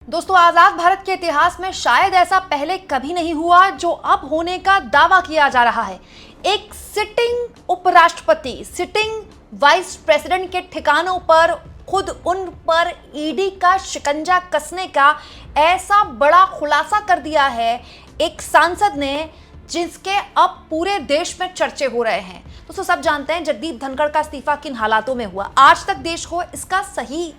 दोस्तों, आजाद भारत के इतिहास में शायद ऐसा पहले कभी नहीं हुआ जो अब होने का दावा किया जा रहा है। एक सिटिंग उपराष्ट्रपति, सिटिंग वाइस प्रेसिडेंट के ठिकानों पर खुद उन पर ईडी का शिकंजा कसने का ऐसा बड़ा खुलासा कर दिया है एक सांसद ने, जिसके अब पूरे देश में चर्चे हो रहे हैं। दोस्तों, सब जानते हैं जगदीप धनखड़ का इस्तीफा किन हालातों में हुआ। आज तक देश को इसका सही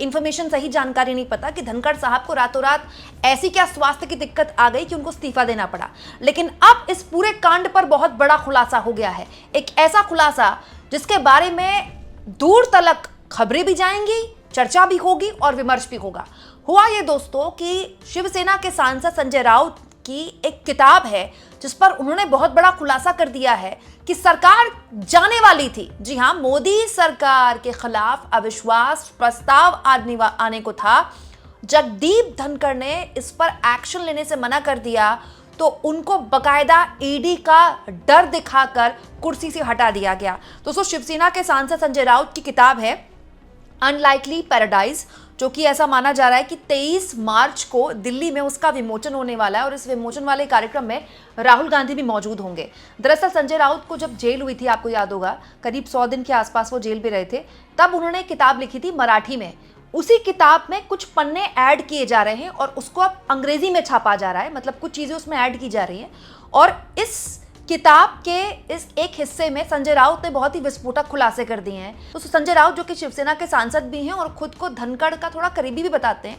इंफॉर्मेशन, सही जानकारी नहीं पता कि धनखड़ साहब को रातों रात ऐसी क्या स्वास्थ्य की दिक्कत आ गई कि उनको इस्तीफा देना पड़ा। लेकिन अब इस पूरे कांड पर बहुत बड़ा खुलासा हो गया है, एक ऐसा खुलासा जिसके बारे में दूर तलक खबरें भी जाएंगी, चर्चा भी होगी और विमर्श भी होगा। हुआ ये दोस्तों कि शिवसेना के सांसद संजय राउत की एक किताब है जिस पर उन्होंने बहुत बड़ा खुलासा कर दिया है कि सरकार जाने वाली थी। जी हां, मोदी सरकार के खिलाफ अविश्वास प्रस्ताव आने को था। जगदीप धनखड़ ने इस पर एक्शन लेने से मना कर दिया तो उनको बकायदा ईडी का डर दिखाकर कुर्सी से हटा दिया गया। दोस्तों, शिवसेना के सांसद संजय राउत की किताब है अनलाइकली पैराडाइज, जो कि ऐसा माना जा रहा है कि 23 मार्च को दिल्ली में उसका विमोचन होने वाला है और इस विमोचन वाले कार्यक्रम में राहुल गांधी भी मौजूद होंगे। दरअसल संजय राउत को जब जेल हुई थी, आपको याद होगा, करीब 100 दिन के आसपास वो जेल में रहे थे, तब उन्होंने किताब लिखी थी मराठी में। उसी किताब में कुछ पन्ने ऐड किए जा रहे हैं और उसको अब अंग्रेजी में छापा जा रहा है, मतलब कुछ चीजें उसमें ऐड की जा रही हैं। और इस किताब के इस एक हिस्से में संजय राउत ने बहुत ही विस्फोटक खुलासे कर दिए हैं। तो संजय राउत, जो कि शिवसेना के सांसद भी हैं और खुद को धनखड़ का थोड़ा करीबी भी बताते हैं,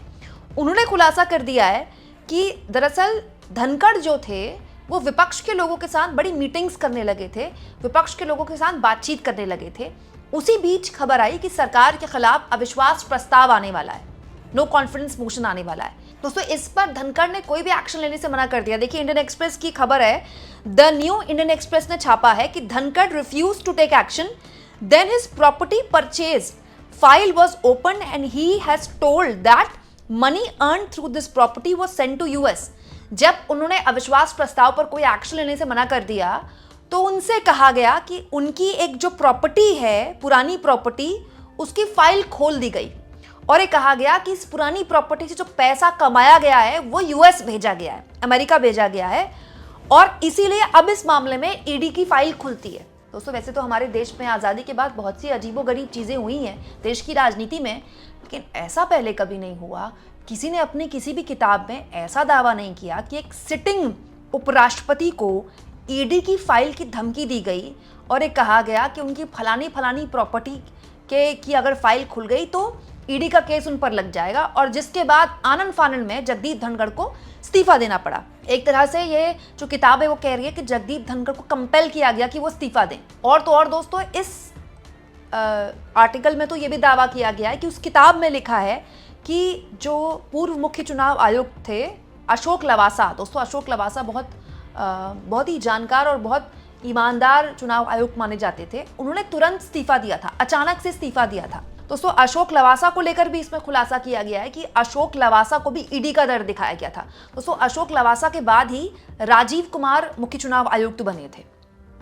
उन्होंने खुलासा कर दिया है कि दरअसल धनखड़ जो थे वो विपक्ष के लोगों के साथ बड़ी मीटिंग्स करने लगे थे, विपक्ष के लोगों के साथ बातचीत करने लगे थे। उसी बीच खबर आई कि सरकार के खिलाफ अविश्वास प्रस्ताव आने वाला है, नो कॉन्फिडेंस मोशन आने वाला है। दोस्तों, इस पर धनखड़ ने कोई भी एक्शन लेने से मना कर दिया। देखिए, इंडियन एक्सप्रेस की खबर है, द न्यू इंडियन एक्सप्रेस ने छापा है कि Dhankhar refuse to take action, then his property purchase file was open and he has told that money earn through this property was sent to US. जब उन्होंने अविश्वास प्रस्ताव पर कोई एक्शन लेने से मना कर दिया तो उनसे कहा गया कि उनकी एक जो प्रॉपर्टी है, पुरानी प्रॉपर्टी, उसकी फाइल खोल दी गई और ये कहा गया कि इस पुरानी प्रॉपर्टी से जो पैसा कमाया गया है वो यूएस भेजा गया है, अमेरिका भेजा गया है, और इसीलिए अब इस मामले में ईडी की फाइल खुलती है। दोस्तों, वैसे तो हमारे देश में आज़ादी के बाद बहुत सी अजीबोगरीब चीज़ें हुई हैं देश की राजनीति में, लेकिन ऐसा पहले कभी नहीं हुआ। किसी ने अपनी किसी भी किताब में ऐसा दावा नहीं किया कि एक सिटिंग उपराष्ट्रपति को ईडी की फाइल की धमकी दी गई और ये कहा गया कि उनकी फलानी प्रॉपर्टी की अगर फाइल खुल गई तो ईडी का केस उन पर लग जाएगा, और जिसके बाद आनन फानन में जगदीप धनखड़ को इस्तीफा देना पड़ा। एक तरह से ये जो किताब है वो कह रही है कि जगदीप धनखड़ को कंपेल किया गया कि वो इस्तीफा दें। और तो और दोस्तों, इस आर्टिकल में तो ये भी दावा किया गया है कि उस किताब में लिखा है कि जो पूर्व मुख्य चुनाव आयुक्त थे अशोक लवासा, दोस्तों अशोक लवासा बहुत ही जानकार और बहुत ईमानदार चुनाव आयुक्त माने जाते थे, उन्होंने तुरंत इस्तीफा दिया था, अचानक से इस्तीफा दिया था। दोस्तों, अशोक लवासा को लेकर भी इसमें खुलासा किया गया है कि अशोक लवासा को भी ईडी का डर दिखाया गया था। दोस्तों, अशोक लवासा के बाद ही राजीव कुमार मुख्य चुनाव आयुक्त बने थे,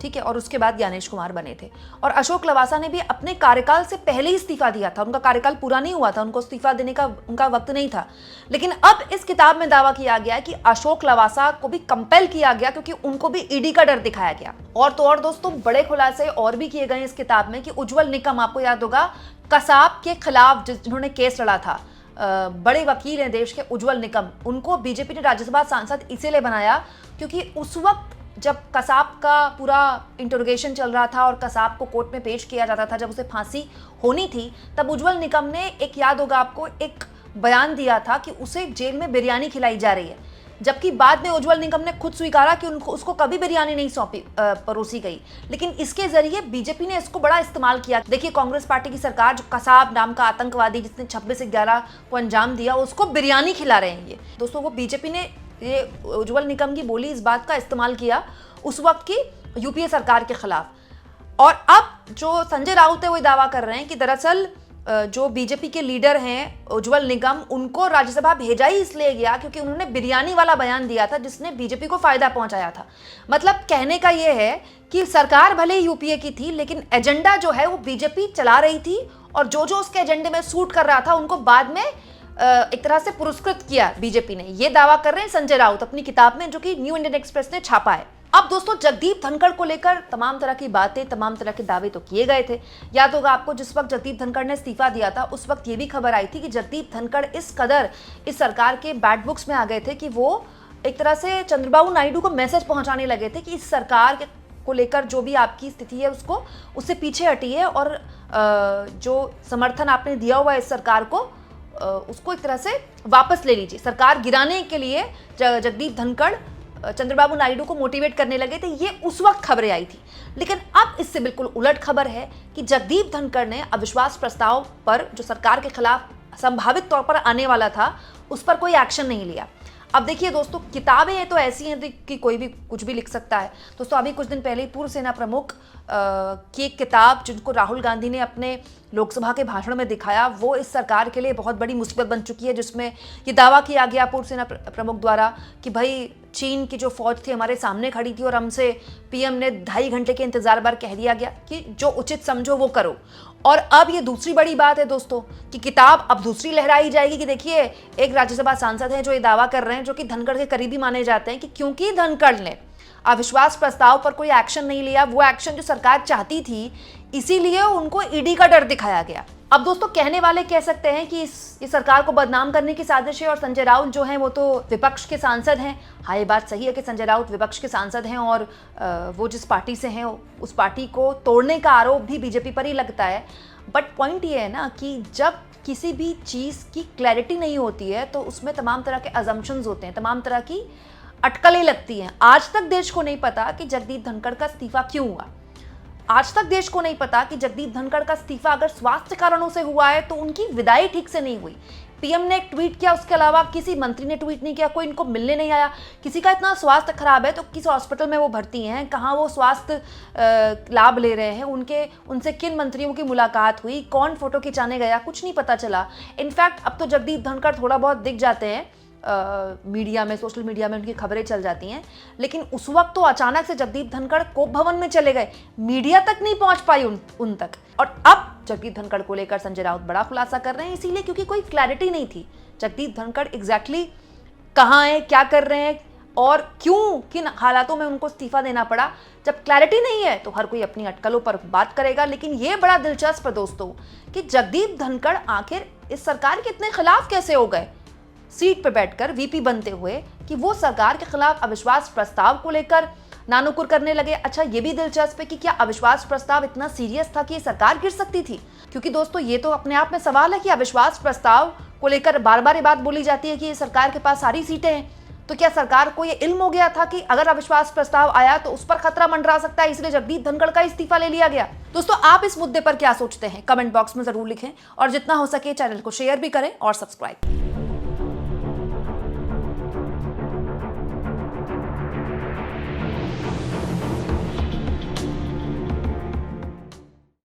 ठीक है, और उसके बाद ज्ञानेश कुमार बने थे। और अशोक लवासा ने भी अपने कार्यकाल से पहले ही इस्तीफा दिया था, उनका कार्यकाल पूरा नहीं हुआ था, उनको इस्तीफा देने का उनका वक्त नहीं था। लेकिन अब इस किताब में दावा किया गया है कि अशोक लवासा को भी कंपेल किया गया क्योंकि उनको भी ईडी का डर दिखाया गया। और तो और दोस्तों, बड़े खुलासे और भी किए गए इस किताब में कि उज्जवल निकम, आपको याद होगा, कसाब के खिलाफ जिन्होंने केस लड़ा था, बड़े वकील हैं देश के उज्जवल निकम, उनको बीजेपी ने राज्यसभा सांसद इसीलिए बनाया क्योंकि उस वक्त जब कसाब का पूरा इंटरोगेशन चल रहा था और कसाब को कोर्ट में पेश किया जाता था, जब उसे फांसी होनी थी, तब उज्जवल निकम ने, एक याद होगा आपको, एक बयान दिया था कि उसे जेल में बिरयानी खिलाई जा रही है, जबकि बाद में उज्जवल निकम ने खुद स्वीकारा कि उसको कभी बिरयानी नहीं सौंपी परोसी गई। लेकिन इसके जरिए बीजेपी ने इसको बड़ा इस्तेमाल किया। देखिए, कांग्रेस पार्टी की सरकार, जो कसाब नाम का आतंकवादी जिसने 26/11 को अंजाम दिया, उसको बिरयानी खिला रहे हैं ये। दोस्तों, वो बीजेपी ने ये उज्जवल निकम की बोली इस बात का इस्तेमाल किया उस वक्त की यूपीए सरकार के खिलाफ। और अब जो संजय राउत है वो दावा कर रहे हैं कि दरअसल जो बीजेपी के लीडर हैं उज्जवल निकम, उनको राज्यसभा भेजा ही इसलिए गया क्योंकि उन्होंने बिरयानी वाला बयान दिया था जिसने बीजेपी को फायदा पहुंचाया था। मतलब कहने का ये है कि सरकार भले यूपीए की थी लेकिन एजेंडा जो है वो बीजेपी चला रही थी, और जो जो उसके एजेंडे में सूट कर रहा था उनको बाद में एक तरह से पुरस्कृत किया बीजेपी ने, ये दावा कर रहे हैं संजय राउत अपनी किताब में, जो कि न्यू इंडियन एक्सप्रेस ने छापा है। अब दोस्तों, जगदीप धनखड़ को लेकर तमाम तरह की बातें, तमाम तरह के दावे तो किए गए थे। याद होगा आपको, जिस वक्त जगदीप धनखड़ ने इस्तीफा दिया था, उस वक्त ये भी खबर आई थी कि जगदीप धनखड़ इस कदर इस सरकार के बैड बुक्स में आ गए थे कि वो एक तरह से चंद्रबाबू नायडू को मैसेज पहुंचाने लगे थे कि इस सरकार को लेकर जो भी आपकी स्थिति है उसको उससे पीछे हटिए, और जो समर्थन आपने दिया हुआ है इस सरकार को उसको एक तरह से वापस ले लीजिए। सरकार गिराने के लिए जगदीप धनखड़ चंद्रबाबू नायडू को मोटिवेट करने लगे थे, ये उस वक्त खबरें आई थी। लेकिन अब इससे बिल्कुल उलट खबर है कि जगदीप धनखड़ ने अविश्वास प्रस्ताव पर, जो सरकार के खिलाफ संभावित तौर पर आने वाला था, उस पर कोई एक्शन नहीं लिया। अब देखिए दोस्तों, किताबें ये तो ऐसी हैं कि कोई भी कुछ भी लिख सकता है। दोस्तों, अभी कुछ दिन पहले पूर्व सेना प्रमुख की एक किताब, जिनको राहुल गांधी ने अपने लोकसभा के भाषण में दिखाया, वो इस सरकार के लिए बहुत बड़ी मुसीबत बन चुकी है, जिसमें ये दावा किया गया पूर्व सेना प्रमुख द्वारा कि भाई चीन की जो फौज थी हमारे सामने खड़ी थी और हमसे पीएम ने 2.5 घंटे के इंतजार पर कह दिया गया कि जो उचित समझो वो करो। और अब ये दूसरी बड़ी बात है दोस्तों कि किताब अब दूसरी लहराई जाएगी कि देखिए, एक राज्यसभा सांसद हैं जो ये दावा कर रहे हैं, जो कि धनखड़ के करीबी माने जाते हैं, कि क्योंकि धनखड़ ने अविश्वास प्रस्ताव पर कोई एक्शन नहीं लिया, वो एक्शन जो सरकार चाहती थी, इसीलिए उनको ईडी का डर दिखाया गया। अब दोस्तों, कहने वाले कह सकते हैं कि इस सरकार को बदनाम करने की साजिश है, और संजय राउत जो हैं वो तो विपक्ष के सांसद हैं। हाँ, ये बात सही है कि संजय राउत विपक्ष के सांसद हैं, और वो जिस पार्टी से हैं उस पार्टी को तोड़ने का आरोप भी बीजेपी पर ही लगता है। बट पॉइंट ये है ना कि जब किसी भी चीज़ की क्लैरिटी नहीं होती है तो उसमें तमाम तरह के अजम्पशंस होते हैं, तमाम तरह की अटकलें लगती हैं। आज तक देश को नहीं पता कि जगदीप धनखड़ का इस्तीफा क्यों हुआ। आज तक देश को नहीं पता कि जगदीप धनखड़ का इस्तीफा अगर स्वास्थ्य कारणों से हुआ है तो उनकी विदाई ठीक से नहीं हुई। पीएम ने एक ट्वीट किया, उसके अलावा किसी मंत्री ने ट्वीट नहीं किया, कोई इनको मिलने नहीं आया। किसी का इतना स्वास्थ्य खराब है तो किस हॉस्पिटल में वो भर्ती हैं, कहाँ वो स्वास्थ्य लाभ ले रहे हैं, उनसे किन मंत्रियों की मुलाकात हुई, कौन फोटो खिंचाने गया, कुछ नहीं पता चला। इनफैक्ट अब तो जगदीप धनखड़ थोड़ा बहुत दिख जाते हैं मीडिया में, सोशल मीडिया में उनकी खबरें चल जाती हैं, लेकिन उस वक्त तो अचानक से जगदीप धनखड़ कोप भवन में चले गए, मीडिया तक नहीं पहुंच पाई उन तक। और अब जगदीप धनखड़ को लेकर संजय राउत बड़ा खुलासा कर रहे हैं, इसीलिए क्योंकि कोई क्लैरिटी नहीं थी जगदीप धनखड़ एग्जैक्टली कहाँ है, क्या कर रहे हैं, और क्यों, किन हालातों में उनको इस्तीफा देना पड़ा। जब क्लैरिटी नहीं है तो हर कोई अपनी अटकलों पर बात करेगा। लेकिन ये बड़ा दिलचस्प है दोस्तों कि जगदीप धनखड़ आखिर इस सरकार के इतने खिलाफ कैसे हो गए, सीट पे बैठकर वीपी बनते हुए, कि वो सरकार के खिलाफ अविश्वास प्रस्ताव को लेकर नानुकुर करने लगे। अच्छा, ये भी दिलचस्प है कि क्या अविश्वास प्रस्ताव इतना सीरियस था कि ये सरकार गिर सकती थी? क्योंकि दोस्तों, ये तो अपने आप में सवाल है कि अविश्वास प्रस्ताव को लेकर बार बार ये बात बोली जाती है कि ये सरकार के पास सारी सीटें हैं, तो क्या सरकार को ये इल्म हो गया था कि अगर अविश्वास प्रस्ताव आया तो उस पर खतरा मंडरा सकता है, इसलिए जगदीप धनखड़ का इस्तीफा ले लिया गया? दोस्तों, आप इस मुद्दे पर क्या सोचते हैं? कमेंट बॉक्स में जरूर लिखें, और जितना हो सके चैनल को शेयर भी करें और सब्सक्राइब।